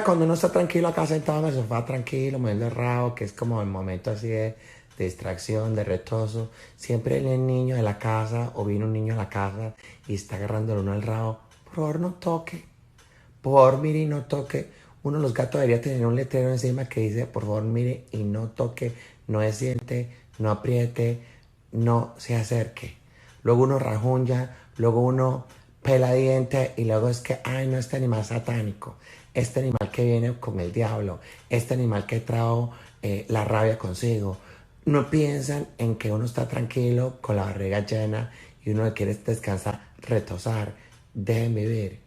Cuando uno está tranquilo acá sentado en el sofá, tranquilo, moviendo el rabo, que es como el momento así de distracción, de retoso, siempre viene el niño de la casa o viene un niño a la casa y está agarrándole uno el rabo. Por favor, no toque. Por favor, mire y no toque. Uno de los gatos debería tener un letrero encima que dice, por favor, mire y no toque, no se siente, no apriete, no se acerque. Luego uno rajunja, luego uno pela diente y luego es que, ay, no, este animal satánico, este animal que viene con el diablo, este animal que trajo la rabia consigo. No piensan en que uno está tranquilo, con la barriga llena y uno quiere descansar, retosar. Dejen vivir.